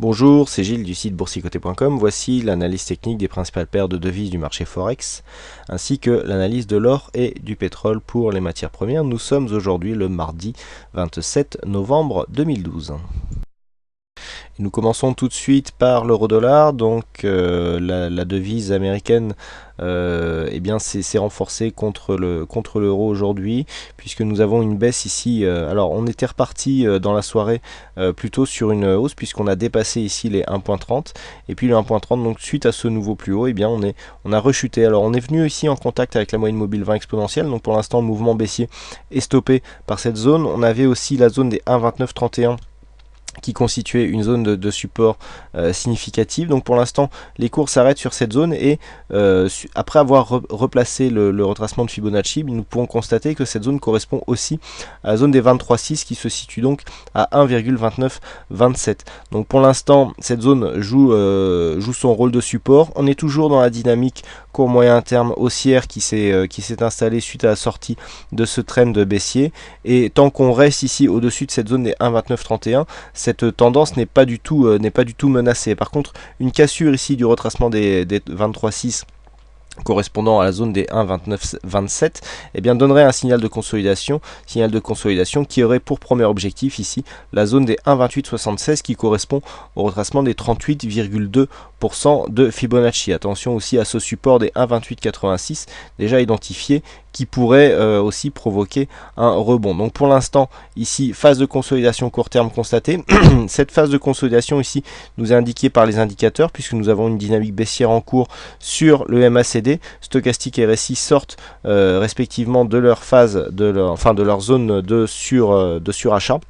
Bonjour, c'est Gilles du site boursicoté.com. Voici l'analyse technique des principales paires de devises du marché Forex, ainsi que l'analyse de l'or et du pétrole pour les matières premières. Nous sommes aujourd'hui le mardi 27 novembre 2012. Et nous commençons tout de suite par l'euro-dollar. Donc la devise américaine eh bien s'est renforcée contre l'euro aujourd'hui, puisque nous avons une baisse ici. Alors on était reparti dans la soirée plutôt sur une hausse, puisqu'on a dépassé ici les 1.30, et puis le 1.30, donc suite à ce nouveau plus haut, eh bien on a rechuté. Alors on est venu ici en contact avec la moyenne mobile 20 exponentielle, donc pour l'instant le mouvement baissier est stoppé par cette zone. On avait aussi la zone des 1.2931 qui constituait une zone de support significative. Donc pour l'instant les cours s'arrêtent sur cette zone, et après avoir replacé le retracement de Fibonacci, nous pouvons constater que cette zone correspond aussi à la zone des 23,6 qui se situe donc à 1,2927. Donc pour l'instant cette zone joue son rôle de support. On est toujours dans la dynamique court moyen terme haussière qui s'est installée suite à la sortie de ce trend baissier, et tant qu'on reste ici au-dessus de cette zone des 1,2931, cette tendance n'est pas du tout menacée. Par contre, une cassure ici du retracement des 23,6 correspondant à la zone des 1,2927, eh bien donnerait un signal de consolidation qui aurait pour premier objectif ici la zone des 1,2876 qui correspond au retracement des 38,2% de Fibonacci. Attention aussi à ce support des 1,2886 déjà identifié, qui pourrait aussi provoquer un rebond. Donc pour l'instant ici, phase de consolidation court terme constatée. Cette phase de consolidation ici nous est indiquée par les indicateurs, puisque nous avons une dynamique baissière en cours sur le MACD. Stochastique et RSI sortent respectivement de leur phase, de leur zone de surachat.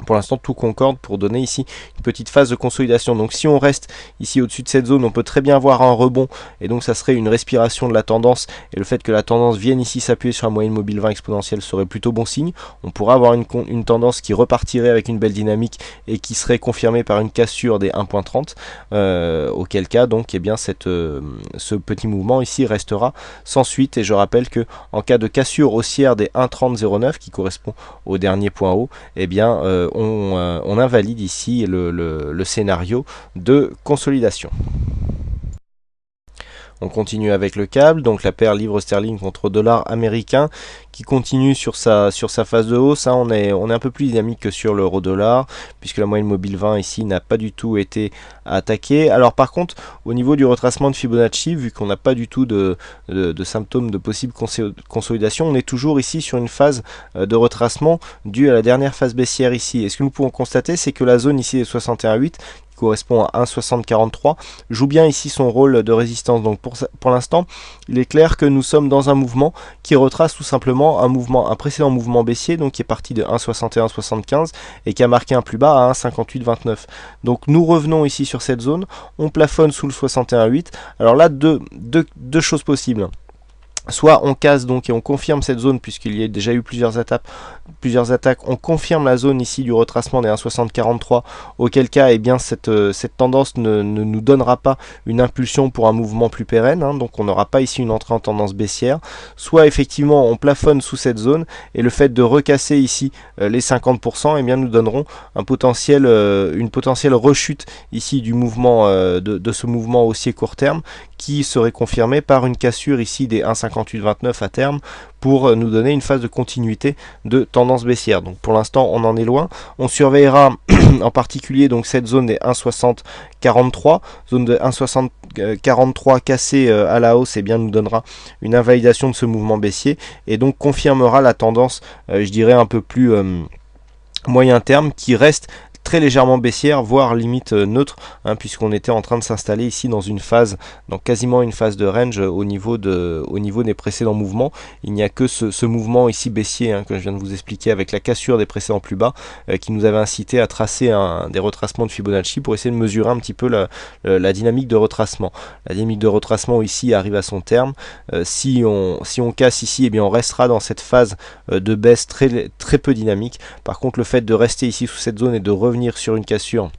Pour l'instant tout concorde pour donner ici une petite phase de consolidation. Donc si on reste ici au-dessus de cette zone, on peut très bien voir un rebond, et donc ça serait une respiration de la tendance, et le fait que la tendance vienne ici s'appuyer sur la moyenne mobile 20 exponentielle serait plutôt bon signe. On pourrait avoir une tendance qui repartirait avec une belle dynamique et qui serait confirmée par une cassure des 1.30, auquel cas donc eh bien ce petit mouvement ici restera sans suite. Et je rappelle que en cas de cassure haussière des 1.3009 qui correspond au dernier point haut, eh bien on invalide ici le scénario de consolidation. On continue avec le câble, donc la paire livre sterling contre dollar américain qui continue sur sa phase de hausse. On est un peu plus dynamique que sur l'euro dollar, puisque la moyenne mobile 20 ici n'a pas du tout été attaquée. Alors par contre, au niveau du retracement de Fibonacci, vu qu'on n'a pas du tout de symptômes de possible consolidation, on est toujours ici sur une phase de retracement due à la dernière phase baissière ici. Et ce que nous pouvons constater, c'est que la zone ici est 61,8, correspond à 1,6043, joue bien ici son rôle de résistance. Donc pour l'instant, il est clair que nous sommes dans un mouvement qui retrace tout simplement un précédent mouvement baissier, donc qui est parti de 1,6175 et qui a marqué un plus bas à 1,5829. Donc nous revenons ici sur cette zone, on plafonne sous le 61,8. Alors là, deux choses possibles. Soit on casse donc et on confirme cette zone, puisqu'il y a déjà eu plusieurs attaques, on confirme la zone ici du retracement des 1,6043, auquel cas eh bien cette tendance ne nous donnera pas une impulsion pour un mouvement plus pérenne, donc on n'aura pas ici une entrée en tendance baissière. Soit effectivement on plafonne sous cette zone, et le fait de recasser ici les 50%, eh bien nous donneront une potentielle rechute ici du mouvement de ce mouvement haussier court terme, qui serait confirmé par une cassure ici des 1,5829 à terme, pour nous donner une phase de continuité de tendance baissière. Donc pour l'instant on en est loin. On surveillera en particulier donc cette zone des 1,6043, zone de 1,6043 cassée à la hausse, et bien nous donnera une invalidation de ce mouvement baissier, et donc confirmera la tendance je dirais un peu plus moyen terme, qui reste très légèrement baissière, voire limite neutre, puisqu'on était en train de s'installer ici dans une phase, donc quasiment une phase de range au niveau des précédents mouvements. Il n'y a que ce mouvement ici baissier que je viens de vous expliquer, avec la cassure des précédents plus bas, qui nous avait incité à tracer des retracements de Fibonacci pour essayer de mesurer un petit peu la dynamique de retracement. La dynamique de retracement ici arrive à son terme. Si on casse ici, eh bien on restera dans cette phase de baisse très, très peu dynamique. Par contre, le fait de rester ici sous cette zone et de revenir sur une cassure,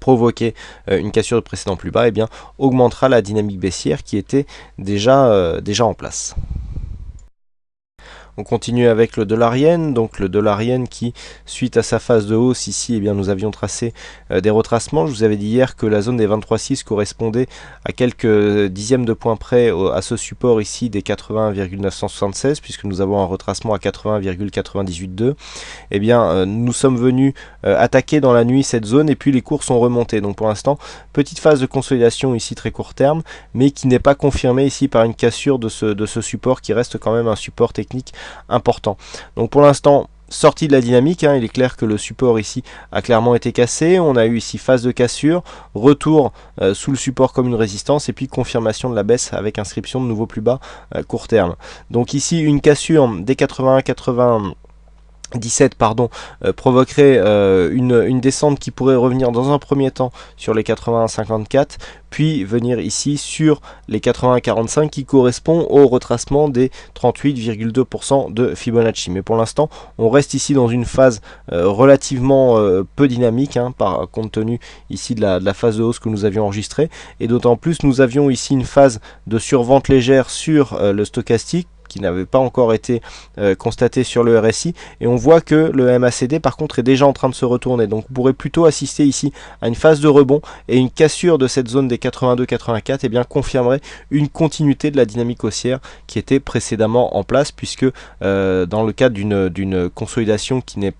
provoquer une cassure de précédent plus bas, et bien augmentera la dynamique baissière qui était déjà en place. On continue avec le dollar-yen, donc le dollar-yen qui, suite à sa phase de hausse ici, eh bien, nous avions tracé des retracements. Je vous avais dit hier que la zone des 23,6 correspondait à quelques dixièmes de points près à ce support ici des 80,976, puisque nous avons un retracement à 80,982. Eh bien, nous sommes venus attaquer dans la nuit cette zone et puis les cours sont remontés. Donc pour l'instant, petite phase de consolidation ici très court terme, mais qui n'est pas confirmée ici par une cassure de ce support qui reste quand même un support technique important. Donc pour l'instant, sortie de la dynamique, il est clair que le support ici a clairement été cassé, on a eu ici phase de cassure, retour sous le support comme une résistance et puis confirmation de la baisse avec inscription de nouveau plus bas court terme. Donc ici une cassure des 17 provoquerait une descente qui pourrait revenir dans un premier temps sur les 81,54 puis venir ici sur les 80,45 qui correspond au retracement des 38,2% de Fibonacci. Mais pour l'instant on reste ici dans une phase relativement peu dynamique compte tenu ici de la phase de hausse que nous avions enregistrée, et d'autant plus nous avions ici une phase de survente légère sur le stochastique qui n'avait pas encore été constaté sur le RSI, et on voit que le MACD par contre est déjà en train de se retourner. Donc on pourrait plutôt assister ici à une phase de rebond, et une cassure de cette zone des 82-84 eh bien confirmerait une continuité de la dynamique haussière qui était précédemment en place, puisque dans le cadre d'une consolidation qui ne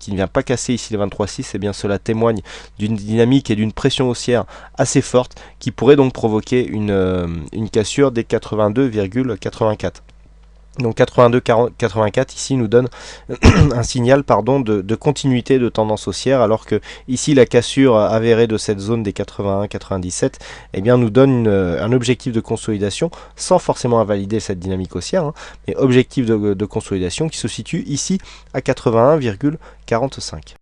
vient pas casser ici les 23,6, eh bien cela témoigne d'une dynamique et d'une pression haussière assez forte qui pourrait donc provoquer une cassure des 82,84. Donc 82,84 ici nous donne un signal de continuité de tendance haussière, alors que ici la cassure avérée de cette zone des 81,97 eh bien nous donne un objectif de consolidation, sans forcément invalider cette dynamique haussière, mais objectif de consolidation qui se situe ici à 81,45.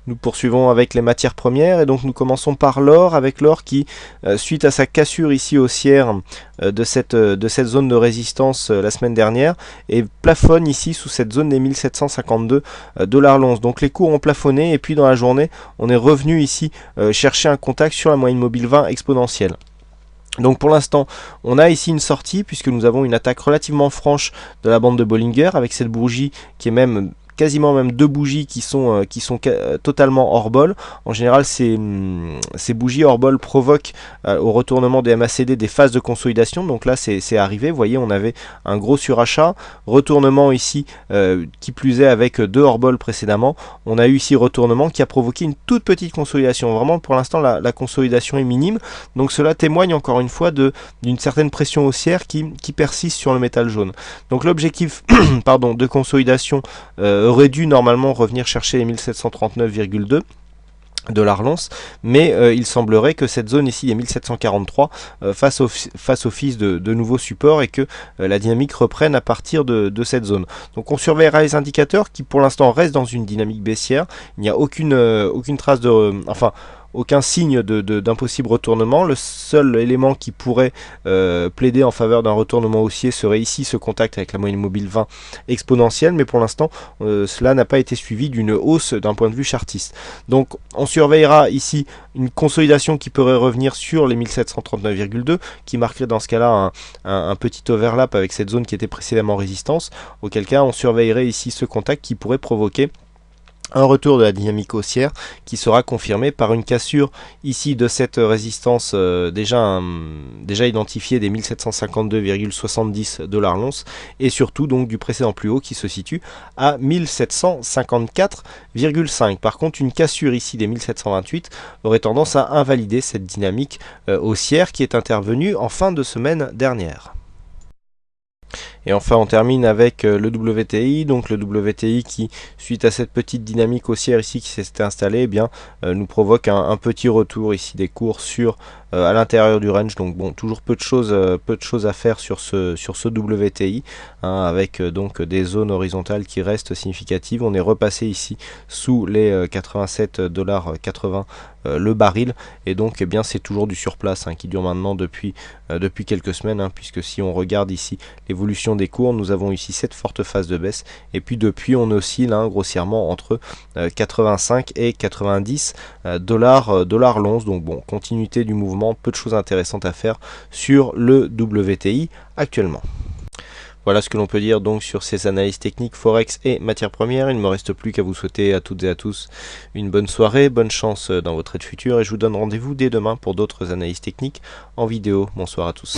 Nous poursuivons avec les matières premières, et donc nous commençons par l'or, avec l'or qui, suite à sa cassure ici haussière de cette zone de résistance la semaine dernière, et plafonne ici sous cette zone des 1752 dollars l'once. Donc les cours ont plafonné, et puis dans la journée on est revenu ici chercher un contact sur la moyenne mobile 20 exponentielle. Donc pour l'instant on a ici une sortie, puisque nous avons une attaque relativement franche de la bande de Bollinger avec cette bougie qui est quasiment même deux bougies qui sont totalement hors bol. En général ces bougies hors bol provoquent au retournement des MACD des phases de consolidation. Donc là c'est arrivé, vous voyez, on avait un gros surachat, retournement ici qui plus est avec deux hors bol précédemment. On a eu ici retournement qui a provoqué une toute petite consolidation. Vraiment pour l'instant la consolidation est minime, donc cela témoigne encore une fois d'une certaine pression haussière qui persiste sur le métal jaune. Donc l'objectif de consolidation aurait dû normalement revenir chercher les 1739,2 dollars l'once, mais il semblerait que cette zone ici, les 1743, fasse office de nouveau support, et que la dynamique reprenne à partir de cette zone. Donc on surveillera les indicateurs qui pour l'instant restent dans une dynamique baissière. Il n'y a aucune trace aucun signe d'un possible retournement. Le seul élément qui pourrait plaider en faveur d'un retournement haussier serait ici ce contact avec la moyenne mobile 20 exponentielle, mais pour l'instant cela n'a pas été suivi d'une hausse d'un point de vue chartiste. Donc on surveillera ici une consolidation qui pourrait revenir sur les 1739,2, qui marquerait dans ce cas-là un petit overlap avec cette zone qui était précédemment résistance, auquel cas on surveillerait ici ce contact qui pourrait provoquer un retour de la dynamique haussière qui sera confirmé par une cassure ici de cette résistance déjà identifiée des 1752,70 dollars l'once, et surtout donc du précédent plus haut qui se situe à 1754,5. Par contre une cassure ici des 1728 aurait tendance à invalider cette dynamique haussière qui est intervenue en fin de semaine dernière. Et enfin on termine avec le WTI, donc le WTI qui, suite à cette petite dynamique haussière ici qui s'était installée, nous provoque un petit retour ici des cours à l'intérieur du range. Donc bon, toujours peu de choses à faire sur ce WTI, avec donc des zones horizontales qui restent significatives. On est repassé ici sous les 87,80 $ le baril, et donc c'est toujours du surplace qui dure maintenant depuis quelques semaines, puisque si on regarde ici l'évolution des cours, nous avons ici cette forte phase de baisse, et puis depuis on oscille grossièrement entre 85 et 90 dollars l'once. Donc bon, continuité du mouvement, peu de choses intéressantes à faire sur le WTI actuellement. Voilà ce que l'on peut dire donc sur ces analyses techniques Forex et matières premières. Il ne me reste plus qu'à vous souhaiter à toutes et à tous une bonne soirée, bonne chance dans votre trade futur et je vous donne rendez-vous dès demain pour d'autres analyses techniques en vidéo. Bonsoir à tous.